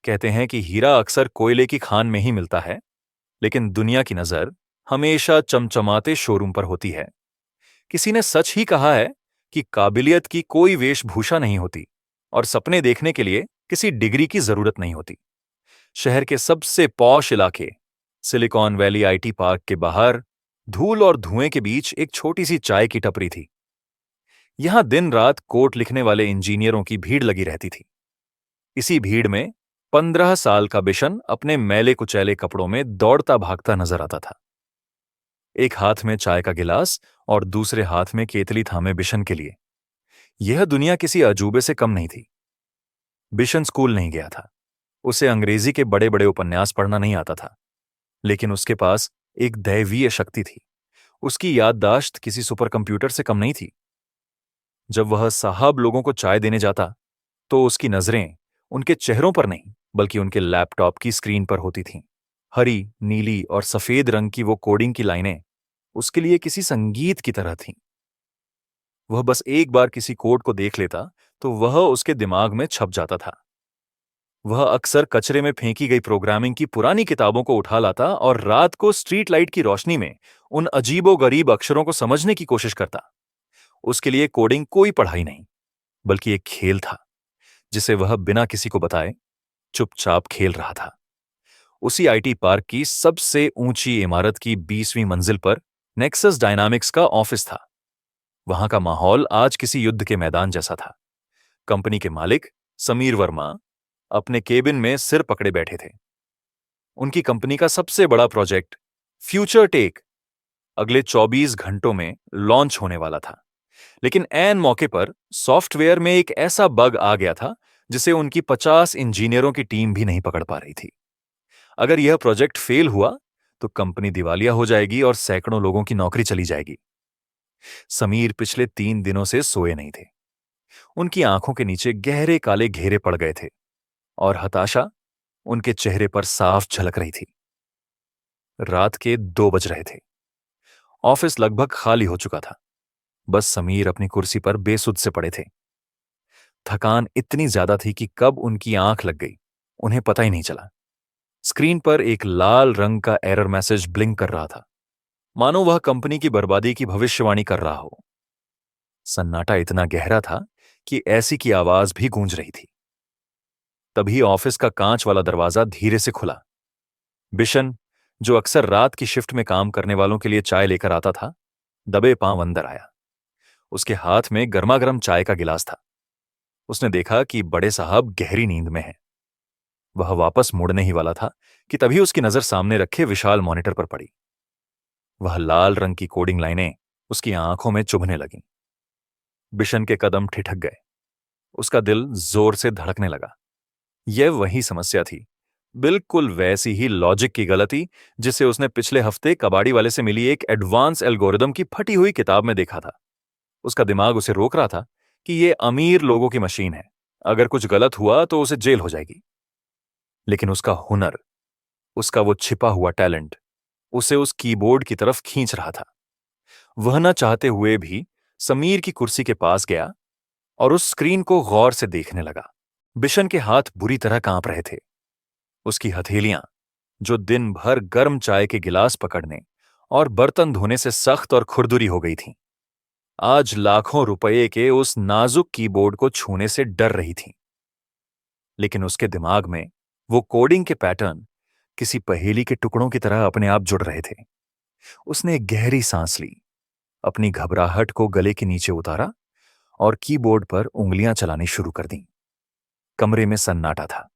कहते हैं कि हीरा अक्सर कोयले की खान में ही मिलता है, लेकिन दुनिया की नजर हमेशा चमचमाते शोरूम पर होती है। किसी ने सच ही कहा है कि काबिलियत की कोई वेशभूषा नहीं होती और सपने देखने के लिए किसी डिग्री की जरूरत नहीं होती। शहर के सबसे पॉश इलाके सिलिकॉन वैली आईटी पार्क के बाहर धूल और धुएं के बीच एक छोटी सी चाय की टपरी थी। यहां दिन रात कोट लिखने वाले इंजीनियरों की भीड़ लगी रहती थी। इसी भीड़ में 15 साल का बिशन अपने मैले कुचैले कपड़ों में दौड़ता भागता नजर आता था। एक हाथ में चाय का गिलास और दूसरे हाथ में केतली थामे बिशन के लिए। यह दुनिया किसी अजूबे से कम नहीं थी। बिशन स्कूल नहीं गया था, उसे अंग्रेजी के बड़े बड़े उपन्यास पढ़ना नहीं आता था, लेकिन उसके पास एक दैवीय शक्ति थी। उसकी याददाश्त किसी सुपर कंप्यूटर से कम नहीं थी। जब वह साहब लोगों को चाय देने जाता तो उसकी नजरें उनके चेहरों पर नहीं बल्कि उनके लैपटॉप की स्क्रीन पर होती थीं। हरी, नीली और सफेद रंग की वो कोडिंग की लाइनें उसके लिए किसी संगीत की तरह थीं। वह बस एक बार किसी कोड को देख लेता तो वह उसके दिमाग में छप जाता था। वह अक्सर कचरे में फेंकी गई प्रोग्रामिंग की पुरानी किताबों को उठा लाता और रात को स्ट्रीट लाइट की रोशनी में उन अजीबोगरीब अक्षरों को समझने की कोशिश करता। उसके लिए कोडिंग कोई पढ़ाई नहीं, बल्कि एक खेल था जिसे वह बिना किसी को बताए चुपचाप खेल रहा था। उसी आईटी पार्क की सबसे ऊंची इमारत की 20वीं मंजिल पर नेक्सस डायनामिक्स का ऑफिस था। वहां का माहौल आज किसी युद्ध के मैदान जैसा था। कंपनी के मालिक समीर वर्मा अपने केबिन में सिर पकड़े बैठे थे। उनकी कंपनी का सबसे बड़ा प्रोजेक्ट फ्यूचर टेक अगले 24 घंटों में लॉन्च होने वाला था। लेकिन ऐन मौके पर सॉफ्टवेयर में एक ऐसा बग आ गया था जिसे उनकी 50 इंजीनियरों की टीम भी नहीं पकड़ पा रही थी। अगर यह प्रोजेक्ट फेल हुआ तो कंपनी दिवालिया हो जाएगी और सैकड़ों लोगों की नौकरी चली जाएगी। समीर पिछले 3 दिनों से सोए नहीं थे। उनकी आंखों के नीचे गहरे काले घेरे पड़ गए थे और हताशा उनके चेहरे पर साफ झलक रही थी। रात के 2 बज रहे थे। ऑफिस लगभग खाली हो चुका था। बस समीर अपनी कुर्सी पर बेसुध से पड़े थे। थकान इतनी ज्यादा थी कि कब उनकी आंख लग गई उन्हें पता ही नहीं चला। स्क्रीन पर एक लाल रंग का एरर मैसेज ब्लिंक कर रहा था, मानो वह कंपनी की बर्बादी की भविष्यवाणी कर रहा हो। सन्नाटा इतना गहरा था कि ऐसी की आवाज भी गूंज रही थी। तभी ऑफिस का कांच वाला दरवाजा धीरे से खुला। बिशन, जो अक्सर रात की शिफ्ट में काम करने वालों के लिए चाय लेकर आता था, दबे पांव अंदर आया। उसके हाथ में गर्मागर्म चाय का गिलास था। उसने देखा कि बड़े साहब गहरी नींद में हैं। वह वापस मुड़ने ही वाला था कि तभी उसकी नजर सामने रखे विशाल मॉनिटर पर पड़ी। वह लाल रंग की कोडिंग लाइनें उसकी आंखों में चुभने लगीं। बिशन के कदम ठिठक गए। उसका दिल जोर से धड़कने लगा। यह वही समस्या थी, बिल्कुल वैसी ही लॉजिक की गलती जिसे उसने पिछले हफ्ते कबाड़ी वाले से मिली एक एडवांस एल्गोरिदम की फटी हुई किताब में देखा था। उसका दिमाग उसे रोक रहा था कि यह अमीर लोगों की मशीन है, अगर कुछ गलत हुआ तो उसे जेल हो जाएगी। लेकिन उसका हुनर, उसका वो छिपा हुआ टैलेंट उसे उस कीबोर्ड की तरफ खींच रहा था। वह न चाहते हुए भी समीर की कुर्सी के पास गया और उस स्क्रीन को गौर से देखने लगा। बिशन के हाथ बुरी तरह कांप रहे थे। उसकी हथेलियां, जो दिन भर गर्म चाय के गिलास पकड़ने और बर्तन धोने से सख्त और खुरदुरी हो गई थीं, आज लाखों रुपए के उस नाजुक कीबोर्ड को छूने से डर रही थीं। लेकिन उसके दिमाग में वो कोडिंग के पैटर्न किसी पहेली के टुकड़ों की तरह अपने आप जुड़ रहे थे। उसने एक गहरी सांस ली, अपनी घबराहट को गले के नीचे उतारा और कीबोर्ड पर उंगलियां चलानी शुरू कर दीं। कमरे में सन्नाटा था।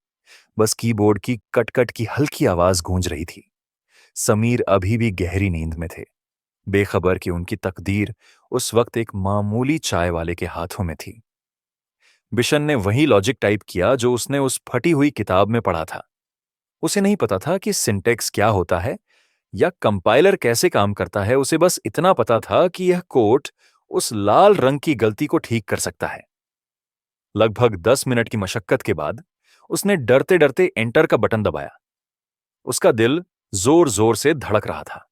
बस कीबोर्ड की कटकट की हल्की आवाज गूंज रही थी। समीर अभी भी गहरी नींद में थे, बेखबर कि उनकी तकदीर उस वक्त एक मामूली चाय वाले के हाथों में थी। बिशन ने वही लॉजिक टाइप किया जो उसने उस फटी हुई किताब में पढ़ा था। उसे नहीं पता था कि सिंटैक्स क्या होता है या कंपाइलर कैसे काम करता है। उसे बस इतना पता था कि यह कोड उस लाल रंग की गलती को ठीक कर सकता है। लगभग 10 मिनट की मशक्कत के बाद उसने डरते डरते एंटर का बटन दबाया। उसका दिल जोर जोर से धड़क रहा था।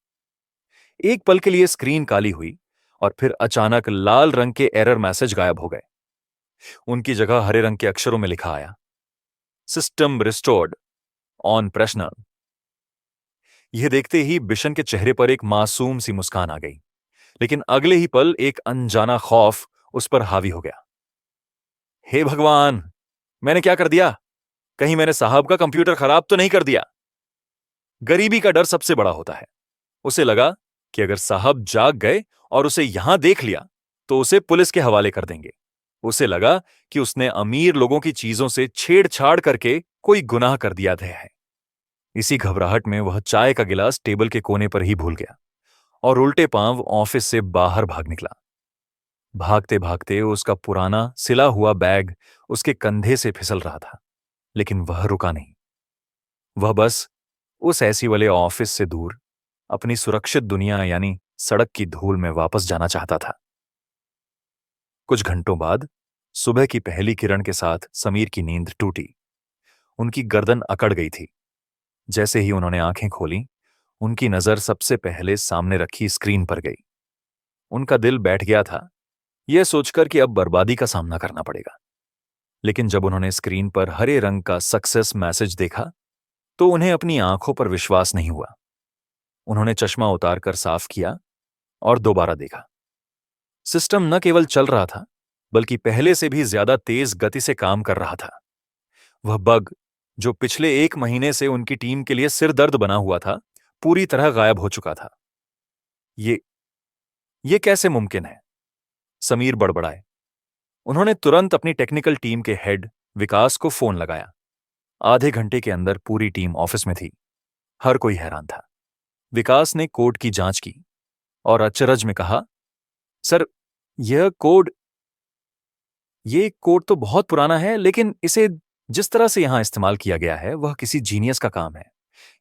एक पल के लिए स्क्रीन काली हुई और फिर अचानक लाल रंग के एरर मैसेज गायब हो गए। उनकी जगह हरे रंग के अक्षरों में लिखा आया, सिस्टम रिस्टोर्ड। ऑन प्रश्न। यह देखते ही बिशन के चेहरे पर एक मासूम सी मुस्कान आ गई, लेकिन अगले ही पल एक अनजाना खौफ उस पर हावी हो गया। हे भगवान, मैंने क्या कर दिया? कहीं मैंने साहब का कंप्यूटर खराब तो नहीं कर दिया? गरीबी का डर सबसे बड़ा होता है। उसे लगा कि अगर साहब जाग गए और उसे यहां देख लिया तो उसे पुलिस के हवाले कर देंगे। उसे लगा कि उसने अमीर लोगों की चीजों से छेड़छाड़ करके कोई गुनाह कर दिया है। इसी घबराहट में वह चाय का गिलास टेबल के कोने पर ही भूल गया और उल्टे पांव ऑफिस से बाहर भाग निकला। भागते भागते उसका पुराना सिला हुआ बैग उसके कंधे से फिसल रहा था, लेकिन वह रुका नहीं। वह बस उस ऐसी वाले ऑफिस से दूर अपनी सुरक्षित दुनिया यानी सड़क की धूल में वापस जाना चाहता था। कुछ घंटों बाद सुबह की पहली किरण के साथ समीर की नींद टूटी। उनकी गर्दन अकड़ गई थी। जैसे ही उन्होंने आंखें खोली, उनकी नजर सबसे पहले सामने रखी स्क्रीन पर गई। उनका दिल बैठ गया था, यह सोचकर कि अब बर्बादी का सामना करना पड़ेगा। लेकिन जब उन्होंने स्क्रीन पर हरे रंग का सक्सेस मैसेज देखा तो उन्हें अपनी आंखों पर विश्वास नहीं हुआ। उन्होंने चश्मा उतारकर साफ किया और दोबारा देखा। सिस्टम न केवल चल रहा था, बल्कि पहले से भी ज्यादा तेज गति से काम कर रहा था। वह बग जो पिछले 1 महीने से उनकी टीम के लिए सिरदर्द बना हुआ था, पूरी तरह गायब हो चुका था। ये कैसे मुमकिन है? समीर बड़बड़ाए। उन्होंने तुरंत अपनी टेक्निकल टीम के हेड विकास को फोन लगाया। आधे घंटे के अंदर पूरी टीम ऑफिस में थी। हर कोई हैरान था। विकास ने कोड की जांच की और अचरज में कहा, सर, यह कोड तो बहुत पुराना है, लेकिन इसे जिस तरह से यहां इस्तेमाल किया गया है वह किसी जीनियस का काम है।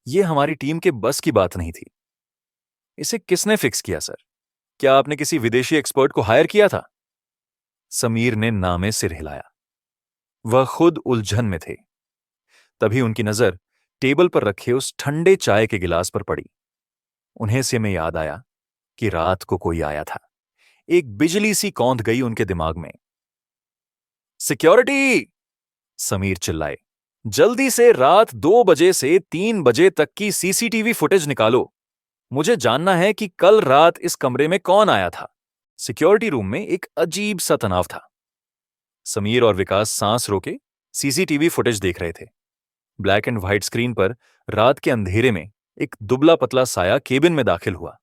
यह हमारी टीम के बस की बात नहीं थी। इसे किसने फिक्स किया सर? क्या आपने किसी विदेशी एक्सपर्ट को हायर किया था? समीर ने नामे सिर हिलाया। वह खुद उलझन में थे। तभी उनकी नजर टेबल पर रखे उस ठंडे चाय के गिलास पर पड़ी। उन्हें से में याद आया कि रात को कोई आया था। एक बिजली सी कौंध गई उनके दिमाग में। सिक्योरिटी! समीर चिल्लाए, जल्दी से रात 2 बजे से 3 बजे तक की सीसीटीवी फुटेज निकालो। मुझे जानना है कि कल रात इस कमरे में कौन आया था। सिक्योरिटी रूम में एक अजीब सा तनाव था। समीर और विकास सांस रोके सीसीटीवी फुटेज देख रहे थे। ब्लैक एंड व्हाइट स्क्रीन पर रात के अंधेरे में एक दुबला पतला साया केबिन में दाखिल हुआ।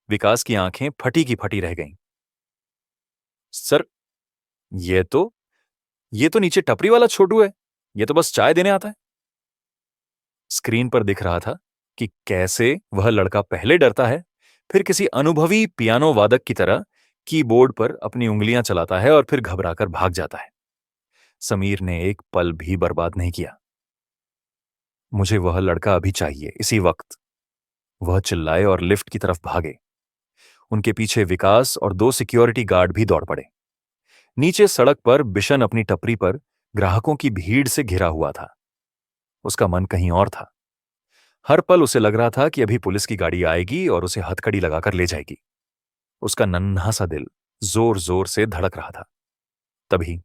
विकास की आंखें फटी की फटी रह गईं। सर, ये तो नीचे टपरी वाला छोटू है। ये तो बस चाय देने आता है। स्क्रीन पर दिख रहा था कि कैसे वह लड़का पहले डरता है, फिर किसी अनुभवी पियानो वादक की तरह कीबोर्ड पर अपनी उंगलियां चलाता है और फिर घबराकर भाग जाता है। समीर ने एक पल भी बर्बाद नहीं किया। मुझे वह लड़का अभी चाहिए, इसी वक्त। वह चिल्लाए और लिफ्ट की तरफ भागे। उनके पीछे विकास और 2 सिक्योरिटी गार्ड भी दौड़ पड़े। नीचे सड़क पर बिशन अपनी टपरी पर ग्राहकों की भीड़ से घिरा हुआ था। उसका मन कहीं और था। हर पल उसे लग रहा था कि अभी पुलिस की गाड़ी आएगी और उसे हथकड़ी लगाकर ले जाएगी। उसका नन्हा सा दिल जोर जोर से धड़क रहा था। तभी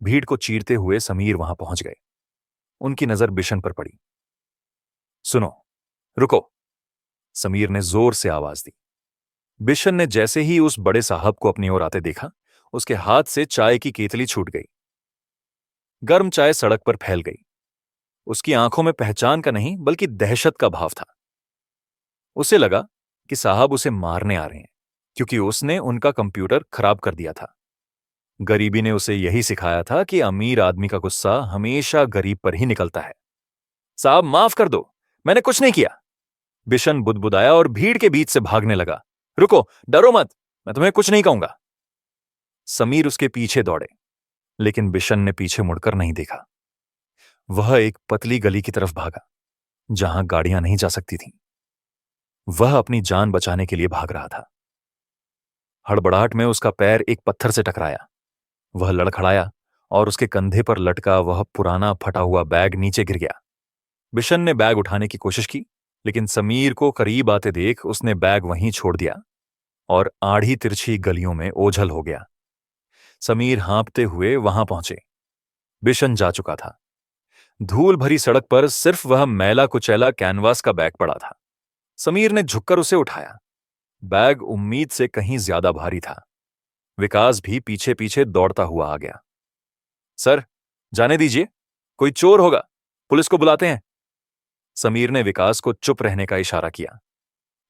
भीड़ को चीरते हुए समीर वहां पहुंच गए। उनकी नजर बिशन पर पड़ी। सुनो, रुको! समीर ने जोर से आवाज दी। बिशन ने जैसे ही उस बड़े साहब को अपनी ओर आते देखा, उसके हाथ से चाय की केतली छूट गई। गर्म चाय सड़क पर फैल गई। उसकी आंखों में पहचान का नहीं बल्कि दहशत का भाव था। उसे लगा कि साहब उसे मारने आ रहे हैं, क्योंकि उसने उनका कंप्यूटर खराब कर दिया था। गरीबी ने उसे यही सिखाया था कि अमीर आदमी का गुस्सा हमेशा गरीब पर ही निकलता है। साहब, माफ कर दो, मैंने कुछ नहीं किया। बिशन बुदबुदाया और भीड़ के बीच से भागने लगा। रुको, डरो मत, मैं तुम्हें कुछ नहीं कहूंगा। समीर उसके पीछे दौड़े, लेकिन बिशन ने पीछे मुड़कर नहीं देखा। वह एक पतली गली की तरफ भागा, जहां गाड़ियां नहीं जा सकती थीं। वह अपनी जान बचाने के लिए भाग रहा था। हड़बड़ाहट में उसका पैर एक पत्थर से टकराया। वह लड़खड़ाया और उसके कंधे पर लटका वह पुराना फटा हुआ बैग नीचे गिर गया। बिशन ने बैग उठाने की कोशिश की, लेकिन समीर को करीब आते देख उसने बैग वहीं छोड़ दिया और आड़ी तिरछी गलियों में ओझल हो गया। समीर हाँपते हुए वहां पहुंचे। बिशन जा चुका था। धूल भरी सड़क पर सिर्फ वह मैला कुचैला कैनवास का बैग पड़ा था। समीर ने झुककर उसे उठाया। बैग उम्मीद से कहीं ज्यादा भारी था। विकास भी पीछे पीछे दौड़ता हुआ आ गया। सर, जाने दीजिए, कोई चोर होगा, पुलिस को बुलाते हैं। समीर ने विकास को चुप रहने का इशारा किया।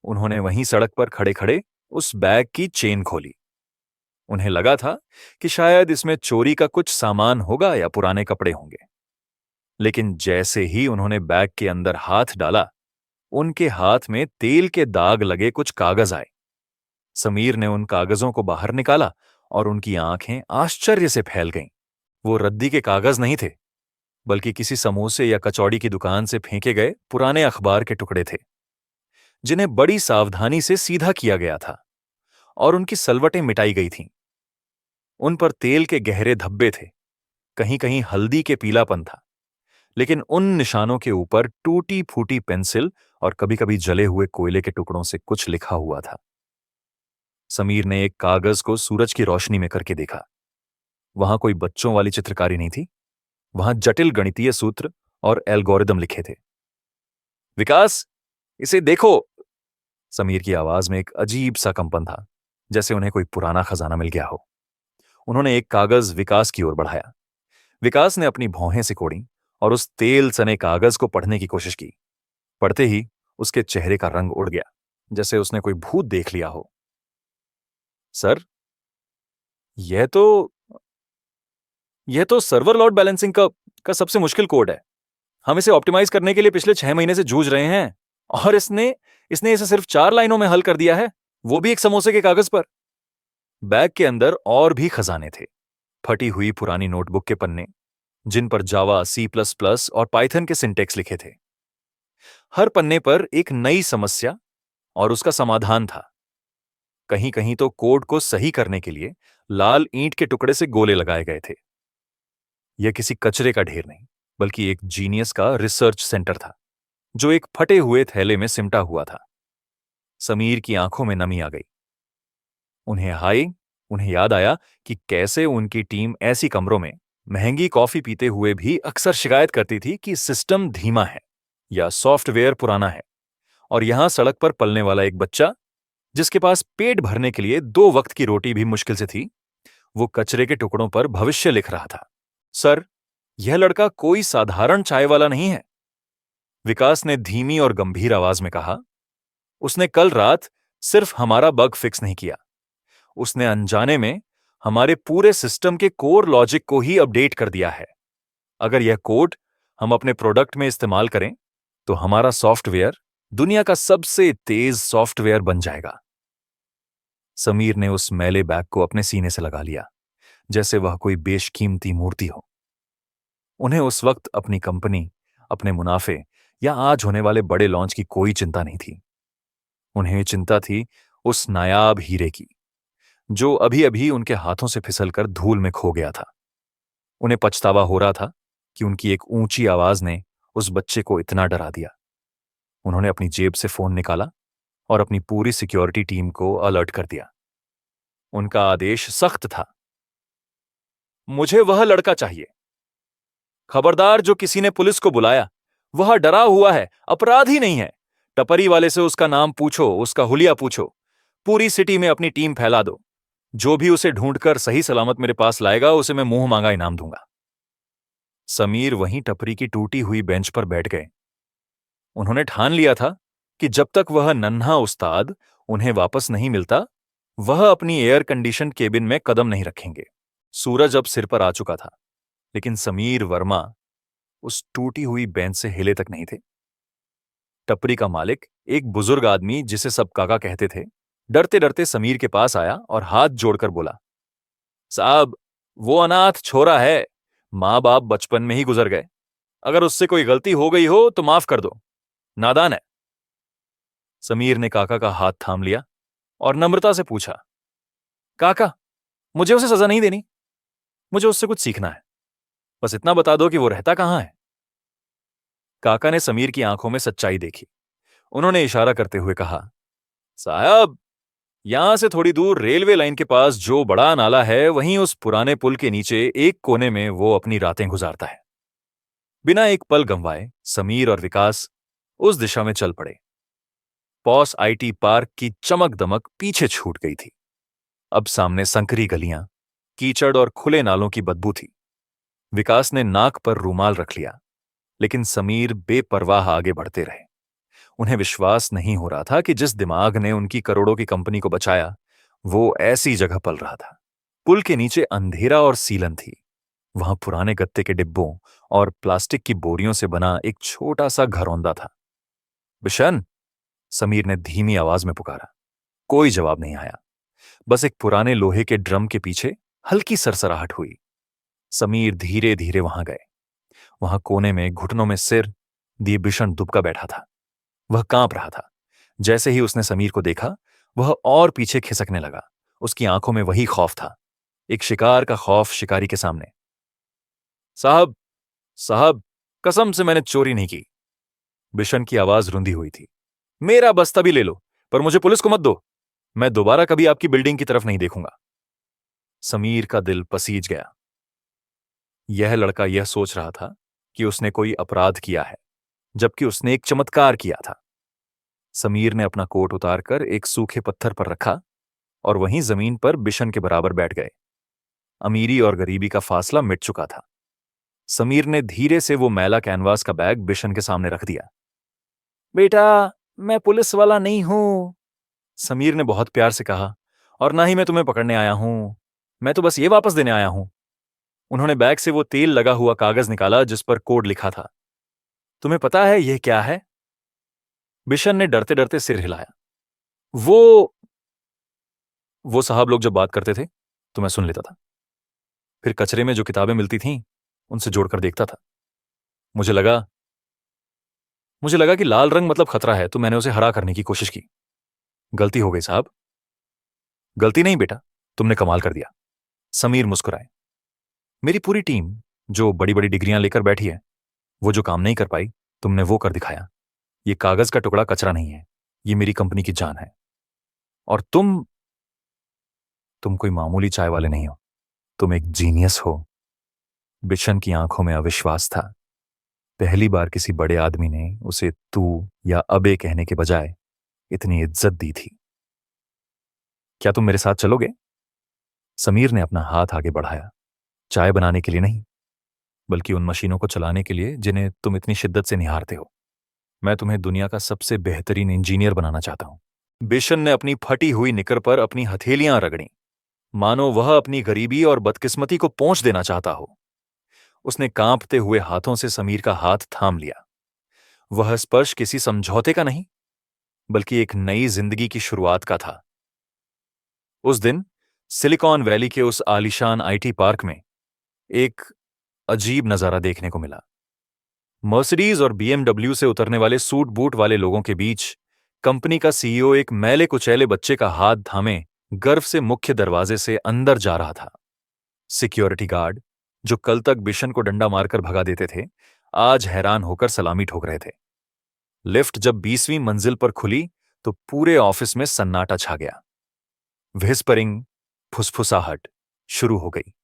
उन्होंने वहीं सड़क पर खड़े खड़े उस बैग की चेन खोली। उन्हें लगा था कि शायद इसमें चोरी का कुछ सामान होगा या पुराने कपड़े होंगे। लेकिन जैसे ही उन्होंने बैग के अंदर हाथ डाला, उनके हाथ में तेल के दाग लगे कुछ कागज आए। समीर ने उन कागजों को बाहर निकाला और उनकी आंखें आश्चर्य से फैल गईं। वो रद्दी के कागज नहीं थे, बल्कि किसी समोसे या कचौड़ी की दुकान से फेंके गए पुराने अखबार के टुकड़े थे, जिन्हें बड़ी सावधानी से सीधा किया गया था और उनकी सलवटें मिटाई गई थीं। उन पर तेल के गहरे धब्बे थे, कहीं कहीं हल्दी के पीलापन था, लेकिन उन निशानों के ऊपर टूटी फूटी पेंसिल और कभी कभी जले हुए कोयले के टुकड़ों से कुछ लिखा हुआ था। समीर ने एक कागज को सूरज की रोशनी में करके देखा। वहां कोई बच्चों वाली चित्रकारी नहीं थी, वहां जटिल गणितीय सूत्र और एल्गोरिदम लिखे थे। विकास, इसे देखो। समीर की आवाज में एक अजीब सा कंपन था, जैसे उन्हें कोई पुराना खजाना मिल गया हो। उन्होंने एक कागज विकास की ओर बढ़ाया। विकास ने अपनी भौहें सिकोड़ी और उस तेल सने कागज को पढ़ने की कोशिश की। पढ़ते ही उसके चेहरे का रंग उड़ गया, जैसे उसने कोई भूत देख लिया हो। सर, यह तो यह तो सर्वर लोड बैलेंसिंग का सबसे मुश्किल कोड है। हम इसे ऑप्टिमाइज करने के लिए पिछले 6 महीने से जूझ रहे हैं, और इसने इसने इसे सिर्फ 4 लाइनों में हल कर दिया है, वो भी एक समोसे के कागज पर। बैग के अंदर और भी खजाने थे। फटी हुई पुरानी नोटबुक के पन्ने, जिन पर जावा, C++ और पाइथन के सिंटेक्स लिखे थे। हर पन्ने पर एक नई समस्या और उसका समाधान था। कहीं कहीं तो कोड को सही करने के लिए लाल ईंट के टुकड़े से गोले लगाए गए थे। यह किसी कचरे का ढेर नहीं, बल्कि एक जीनियस का रिसर्च सेंटर था, जो एक फटे हुए थैले में सिमटा हुआ था। समीर की आंखों में नमी आ गई। उन्हें याद आया कि कैसे उनकी टीम ऐसी कमरों में महंगी कॉफी पीते हुए भी अक्सर शिकायत करती थी कि सिस्टम धीमा है या सॉफ्टवेयर पुराना है, और यहां सड़क पर पलने वाला एक बच्चा, जिसके पास पेट भरने के लिए 2 वक्त की रोटी भी मुश्किल से थी, वो कचरे के टुकड़ों पर भविष्य लिख रहा था। सर, यह लड़का कोई साधारण चाय वाला नहीं है, विकास ने धीमी और गंभीर आवाज में कहा। उसने कल रात सिर्फ हमारा बग फिक्स नहीं किया, उसने अनजाने में हमारे पूरे सिस्टम के कोर लॉजिक को ही अपडेट कर दिया है। अगर यह कोड हम अपने प्रोडक्ट में इस्तेमाल करें, तो हमारा सॉफ्टवेयर दुनिया का सबसे तेज सॉफ्टवेयर बन जाएगा। समीर ने उस मैले बैग को अपने सीने से लगा लिया, जैसे वह कोई बेशकीमती मूर्ति हो। उन्हें उस वक्त अपनी कंपनी, अपने मुनाफे या आज होने वाले बड़े लॉन्च की कोई चिंता नहीं थी। उन्हें चिंता थी उस नायाब हीरे की, जो अभी अभी उनके हाथों से फिसलकर धूल में खो गया था। उन्हें पछतावा हो रहा था कि उनकी एक ऊंची आवाज ने उस बच्चे को इतना डरा दिया। उन्होंने अपनी जेब से फोन निकाला और अपनी पूरी सिक्योरिटी टीम को अलर्ट कर दिया। उनका आदेश सख्त था। मुझे वह लड़का चाहिए। खबरदार, जो किसी ने पुलिस को बुलाया, वह डरा हुआ है, अपराधी नहीं है। टपरी वाले से उसका नाम पूछो, उसका हुलिया पूछो। पूरी सिटी में अपनी टीम फैला दो। जो भी उसे ढूंढकर सही सलामत मेरे पास लाएगा, उसे मैं मुंह मांगा इनाम दूंगा। समीर वहीं टपरी की टूटी हुई बेंच पर बैठ गए। उन्होंने ठान लिया था कि जब तक वह नन्हा उस्ताद उन्हें वापस नहीं मिलता, वह अपनी एयर कंडीशन केबिन में कदम नहीं रखेंगे। सूरज अब सिर पर आ चुका था, लेकिन समीर वर्मा उस टूटी हुई बेंच से हिले तक नहीं थे। टपरी का मालिक, एक बुजुर्ग आदमी जिसे सब काका कहते थे, डरते डरते समीर के पास आया और हाथ जोड़कर बोला, साहब, वो अनाथ छोरा है, माँ बाप बचपन में ही गुजर गए। अगर उससे कोई गलती हो गई हो तो माफ कर दो, नादान है। समीर ने काका का हाथ थाम लिया और नम्रता से पूछा, काका, मुझे उसे सजा नहीं देनी, मुझे उससे कुछ सीखना है। बस इतना बता दो कि वो रहता कहां है। काका ने समीर की आंखों में सच्चाई देखी। उन्होंने इशारा करते हुए कहा, साहब, यहां से थोड़ी दूर रेलवे लाइन के पास जो बड़ा नाला है, वहीं उस पुराने पुल के नीचे एक कोने में वो अपनी रातें गुजारता है। बिना एक पल गंवाए समीर और विकास उस दिशा में चल पड़े। पॉस आईटी पार्क की चमक दमक पीछे छूट गई थी। अब सामने संकरी गलियां, कीचड़ और खुले नालों की बदबू थी। विकास ने नाक पर रूमाल रख लिया, लेकिन समीर बेपरवाह आगे बढ़ते रहे। उन्हें विश्वास नहीं हो रहा था कि जिस दिमाग ने उनकी करोड़ों की कंपनी को बचाया, वो ऐसी जगह पल रहा था। पुल के नीचे अंधेरा और सीलन थी। वहां पुराने गत्ते के डिब्बों और प्लास्टिक की बोरियों से बना एक छोटा सा घरौंदा था। बिशन, समीर ने धीमी आवाज में पुकारा। कोई जवाब नहीं आया। बस एक पुराने लोहे के ड्रम के पीछे हल्की सरसराहट हुई। समीर धीरे धीरे वहां गए। वहां कोने में घुटनों में सिर दिए बिशन दुबका बैठा था। वह कांप रहा था। जैसे ही उसने समीर को देखा, वह और पीछे खिसकने लगा। उसकी आंखों में वही खौफ था, एक शिकार का खौफ शिकारी के सामने। साहब, साहब, कसम से मैंने चोरी नहीं की। बिशन की आवाज रुंधी हुई थी। मेरा बस्ता भी ले लो, पर मुझे पुलिस को मत दो। मैं दोबारा कभी आपकी बिल्डिंग की तरफ नहीं देखूंगा। समीर का दिल पसीज गया। यह लड़का यह सोच रहा था कि उसने कोई अपराध किया है, जबकि उसने एक चमत्कार किया था। समीर ने अपना कोट उतारकर एक सूखे पत्थर पर रखा और वहीं जमीन पर बिशन के बराबर बैठ गए। अमीरी और गरीबी का फासला मिट चुका था। समीर ने धीरे से वो मैला कैनवास का बैग बिशन के सामने रख दिया। बेटा, मैं पुलिस वाला नहीं हूं, समीर ने बहुत प्यार से कहा, और ना ही मैं तुम्हें पकड़ने आया हूं। मैं तो बस ये वापस देने आया हूं। उन्होंने बैग से वो तेल लगा हुआ कागज निकाला जिस पर कोड लिखा था। तुम्हें पता है यह क्या है? बिशन ने डरते डरते सिर हिलाया। वो साहब लोग जब बात करते थे तो मैं सुन लेता था। फिर कचरे में जो किताबें मिलती थीं उनसे जोड़कर देखता था। मुझे लगा कि लाल रंग मतलब खतरा है, तो मैंने उसे हरा करने की कोशिश की। गलती हो गई साहब। गलती नहीं बेटा, तुमने कमाल कर दिया। समीर मुस्कुराए। मेरी पूरी टीम जो बड़ी बड़ी डिग्रियां लेकर बैठी है, वो जो काम नहीं कर पाई, तुमने वो कर दिखाया। ये कागज का टुकड़ा कचरा नहीं है, ये मेरी कंपनी की जान है। और तुम कोई मामूली चाय वाले नहीं हो, तुम एक जीनियस हो। बिशन की आंखों में अविश्वास था। पहली बार किसी बड़े आदमी ने उसे तू या अबे कहने के बजाय इतनी इज्जत दी थी। क्या तुम मेरे साथ चलोगे? समीर ने अपना हाथ आगे बढ़ाया। चाय बनाने के लिए नहीं, बल्कि उन मशीनों को चलाने के लिए जिन्हें तुम इतनी शिद्दत से निहारते हो। मैं तुम्हें दुनिया का सबसे बेहतरीन इंजीनियर बनाना चाहता हूं। बिशन ने अपनी फटी हुई निकर पर अपनी हथेलियां रगड़ी, मानो वह अपनी गरीबी और बदकिस्मती को पोंछ देना चाहता हो। उसने कांपते हुए हाथों से समीर का हाथ थाम लिया। वह स्पर्श किसी समझौते का नहीं, बल्कि एक नई जिंदगी की शुरुआत का था। उस दिन सिलिकॉन वैली के उस आलीशान आईटी पार्क में एक अजीब नजारा देखने को मिला। मर्सिडीज और बीएमडब्ल्यू से उतरने वाले सूट बूट वाले लोगों के बीच कंपनी का सीईओ एक मैले कुचैले बच्चे का हाथ थामे गर्व से मुख्य दरवाजे से अंदर जा रहा था। सिक्योरिटी गार्ड, जो कल तक बिशन को डंडा मारकर भगा देते थे, आज हैरान होकर सलामी ठोक रहे थे। लिफ्ट जब 20वीं मंजिल पर खुली तो पूरे ऑफिस में सन्नाटा छा गया। व्हिस्परिंग, फुसफुसाहट शुरू हो गई।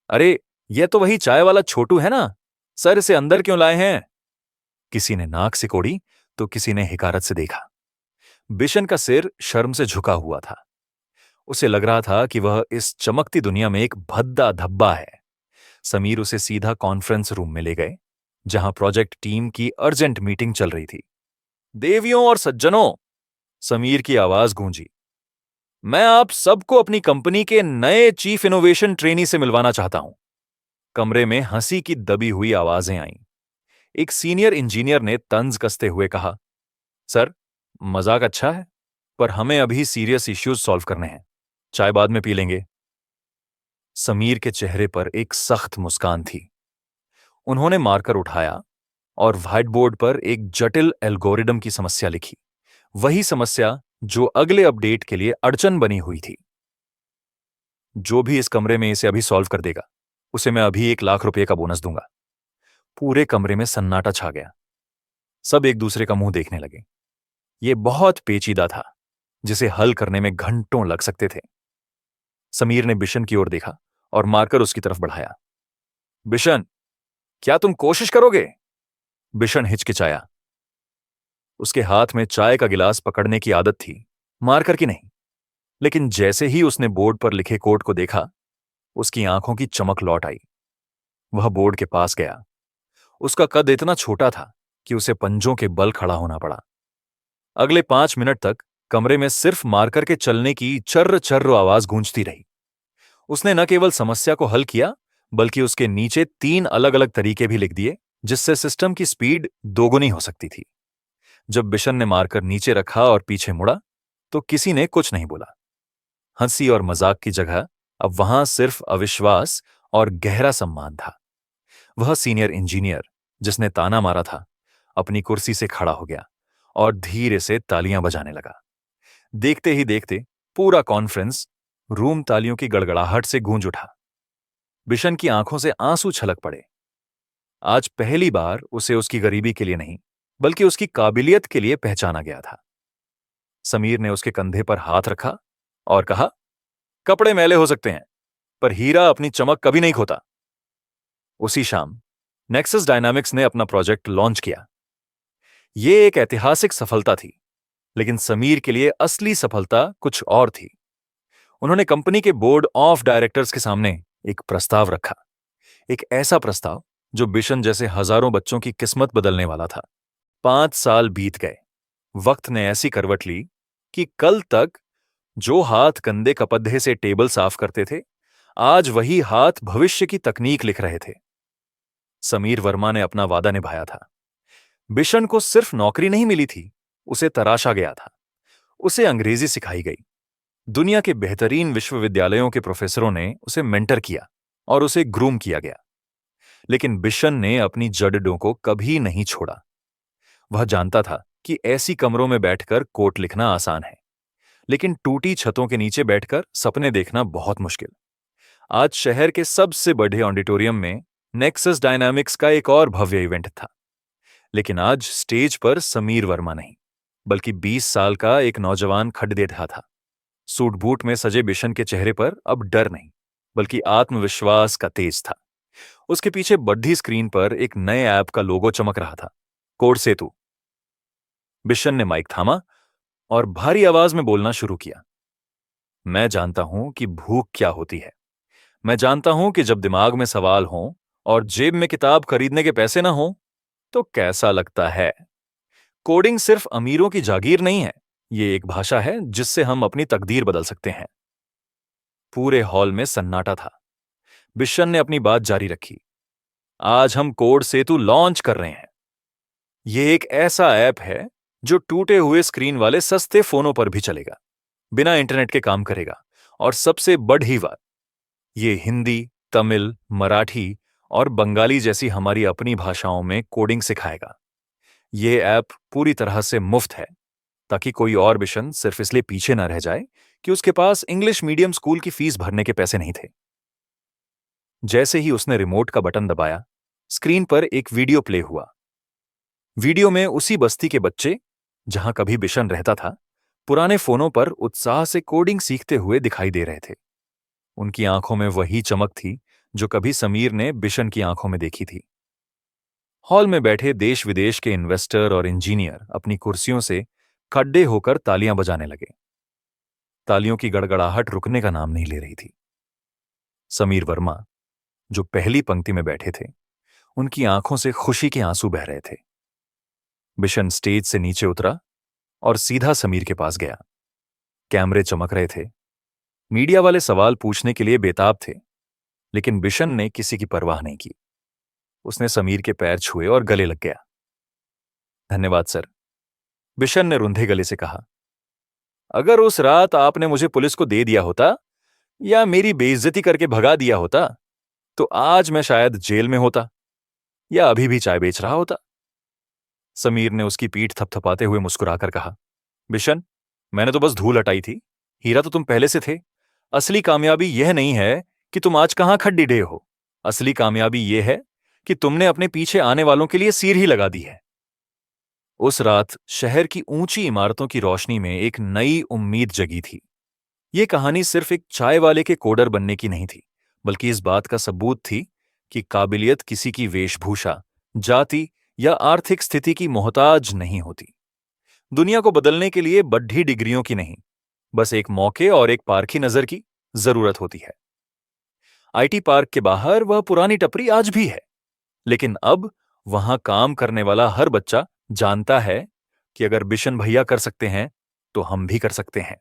अरे, यह तो वही चाय वाला छोटू है ना? सर, इसे अंदर क्यों लाए हैं? किसी ने नाक सिकोड़ी तो किसी ने हिकारत से देखा। बिशन का सिर शर्म से झुका हुआ था। उसे लग रहा था कि वह इस चमकती दुनिया में एक भद्दा धब्बा है। समीर उसे सीधा कॉन्फ्रेंस रूम में ले गए, जहां प्रोजेक्ट टीम की अर्जेंट मीटिंग चल रही थी। देवियों और सज्जनों, समीर की आवाज गूंजी, मैं आप सबको अपनी कंपनी के नए चीफ इनोवेशन ट्रेनी से मिलवाना चाहता हूं। कमरे में हंसी की दबी हुई आवाजें आईं। एक सीनियर इंजीनियर ने तंज कसते हुए कहा, सर, मजाक अच्छा है, पर हमें अभी सीरियस इश्यूज सॉल्व करने हैं। चाय बाद में पी लेंगे। समीर के चेहरे पर एक सख्त मुस्कान थी। उन्होंने मार्कर उठाया और व्हाइट बोर्ड पर एक जटिल एल्गोरिदम की समस्या लिखी। वही समस्या जो अगले अपडेट के लिए अड़चन बनी हुई थी। जो भी इस कमरे में इसे अभी सॉल्व कर देगा, उसे मैं अभी 1 लाख रुपए का बोनस दूंगा। पूरे कमरे में सन्नाटा छा गया। सब एक दूसरे का मुंह देखने लगे। यह बहुत पेचीदा था, जिसे हल करने में घंटों लग सकते थे। समीर ने बिशन की ओर देखा और मार्कर उसकी तरफ बढ़ाया। बिशन, क्या तुम कोशिश करोगे? बिशन हिचकिचाया। उसके हाथ में चाय का गिलास पकड़ने की आदत थी, मारकर की नहीं। लेकिन जैसे ही उसने बोर्ड पर लिखे कोड को देखा, उसकी आंखों की चमक लौट आई। वह बोर्ड के पास गया। उसका कद इतना छोटा था कि उसे पंजों के बल खड़ा होना पड़ा। अगले 5 मिनट तक कमरे में सिर्फ मार्कर के चलने की चर्र चर्र आवाज गूंजती रही। उसने न केवल समस्या को हल किया, बल्कि उसके नीचे 3 अलग अलग तरीके भी लिख दिए, जिससे सिस्टम की स्पीड दोगुनी हो सकती थी। जब बिशन ने मार्कर नीचे रखा और पीछे मुड़ा, तो किसी ने कुछ नहीं बोला। हंसी और मजाक की जगह अब वहां सिर्फ अविश्वास और गहरा सम्मान था। वह सीनियर इंजीनियर, जिसने ताना मारा था, अपनी कुर्सी से खड़ा हो गया और धीरे से तालियां बजाने लगा। देखते ही देखते पूरा कॉन्फ्रेंस रूम तालियों की गड़गड़ाहट से गूंज उठा। बिशन की आंखों से आंसू छलक पड़े। आज पहली बार उसे उसकी गरीबी के लिए नहीं, बल्कि उसकी काबिलियत के लिए पहचाना गया था। समीर ने उसके कंधे पर हाथ रखा और कहा, कपड़े मैले हो सकते हैं, पर हीरा अपनी चमक कभी नहीं खोता। उसी शाम नेक्सस डायनामिक्स ने अपना प्रोजेक्ट लॉन्च किया। यह एक ऐतिहासिक सफलता थी, लेकिन समीर के लिए असली सफलता कुछ और थी। उन्होंने कंपनी के बोर्ड ऑफ डायरेक्टर्स के सामने एक प्रस्ताव रखा, एक ऐसा प्रस्ताव जो बिशन जैसे हजारों बच्चों की किस्मत बदलने वाला था। 5 साल बीत गए। वक्त ने ऐसी करवट ली कि कल तक जो हाथ कंधे कपद्धे से टेबल साफ करते थे, आज वही हाथ भविष्य की तकनीक लिख रहे थे। समीर वर्मा ने अपना वादा निभाया था। बिशन को सिर्फ नौकरी नहीं मिली थी, उसे तराशा गया था। उसे अंग्रेजी सिखाई गई। दुनिया के बेहतरीन विश्वविद्यालयों के प्रोफेसरों ने उसे मेंटर किया और उसे ग्रूम किया गया। लेकिन बिशन ने अपनी जड़ों को कभी नहीं छोड़ा। वह जानता था कि ऐसी कमरों में बैठकर कोट लिखना आसान है, लेकिन टूटी छतों के नीचे बैठकर सपने देखना बहुत मुश्किल। आज शहर के सबसे बड़े ऑडिटोरियम में नेक्सस डायनामिक्स का एक और भव्य इवेंट था। लेकिन आज स्टेज पर समीर वर्मा नहीं, बल्कि 20 साल का एक नौजवान खड़े रहा था। सूट बूट में सजे बिशन के चेहरे पर अब डर नहीं, बल्कि आत्मविश्वास का तेज था। उसके पीछे बड़ी स्क्रीन पर एक नए ऐप का लोगो चमक रहा था, कोड सेतु। बिशन ने माइक थामा और भारी आवाज में बोलना शुरू किया। मैं जानता हूं कि भूख क्या होती है। मैं जानता हूं कि जब दिमाग में सवाल हों और जेब में किताब खरीदने के पैसे ना हों, तो कैसा लगता है। कोडिंग सिर्फ अमीरों की जागीर नहीं है, ये एक भाषा है जिससे हम अपनी तकदीर बदल सकते हैं। पूरे हॉल में सन्नाटा था। बिशन ने अपनी बात जारी रखी। आज हम कोड सेतु लॉन्च कर रहे हैं। यह एक ऐसा ऐप है जो टूटे हुए स्क्रीन वाले सस्ते फोनों पर भी चलेगा, बिना इंटरनेट के काम करेगा, और सबसे बड़ी बात, ये हिंदी, तमिल, मराठी और बंगाली जैसी हमारी अपनी भाषाओं में कोडिंग सिखाएगा। यह ऐप पूरी तरह से मुफ्त है, ताकि कोई और बिशन सिर्फ इसलिए पीछे न रह जाए कि उसके पास इंग्लिश मीडियम स्कूल की फीस भरने के पैसे नहीं थे। जैसे ही उसने रिमोट का बटन दबाया, स्क्रीन पर एक वीडियो प्ले हुआ। वीडियो में उसी बस्ती के बच्चे, जहां कभी बिशन रहता था, पुराने फोनों पर उत्साह से कोडिंग सीखते हुए दिखाई दे रहे थे। उनकी आंखों में वही चमक थी जो कभी समीर ने बिशन की आंखों में देखी थी। हॉल में बैठे देश विदेश के इन्वेस्टर और इंजीनियर अपनी कुर्सियों से खड़े होकर तालियां बजाने लगे। तालियों की गड़गड़ाहट रुकने का नाम नहीं ले रही थी। समीर वर्मा, जो पहली पंक्ति में बैठे थे, उनकी आंखों से खुशी के आंसू बह रहे थे। बिशन स्टेज से नीचे उतरा और सीधा समीर के पास गया। कैमरे चमक रहे थे। मीडिया वाले सवाल पूछने के लिए बेताब थे, लेकिन बिशन ने किसी की परवाह नहीं की। उसने समीर के पैर छुए और गले लग गया। धन्यवाद सर, बिशन ने रुंधे गले से कहा। अगर उस रात आपने मुझे पुलिस को दे दिया होता या मेरी बेइज्जती करके भगा दिया होता, तो आज मैं शायद जेल में होता या अभी भी चाय बेच रहा होता। समीर ने उसकी पीठ थपथपाते हुए मुस्कुराकर कहा, बिशन, मैंने तो बस धूल हटाई थी। हीरा तो तुम पहले से थे। असली कामयाबी यह नहीं है कि तुम आज कहां खड्डी डे हो। असली कामयाबी यह है कि तुमने अपने पीछे आने वालों के लिए सीढ़ी लगा दी है। उस रात शहर की ऊंची इमारतों की रोशनी में एक नई उम्मीद जगी थी। यह कहानी सिर्फ एक चाय वाले के कोडर बनने की नहीं थी, बल्कि इस बात का सबूत थी कि काबिलियत किसी की वेशभूषा, जाति या आर्थिक स्थिति की मोहताज नहीं होती। दुनिया को बदलने के लिए बड़ी डिग्रियों की नहीं, बस एक मौके और एक पारखी नजर की जरूरत होती है। आईटी पार्क के बाहर वह पुरानी टपरी आज भी है, लेकिन अब वहां काम करने वाला हर बच्चा जानता है कि अगर बिशन भैया कर सकते हैं तो हम भी कर सकते हैं।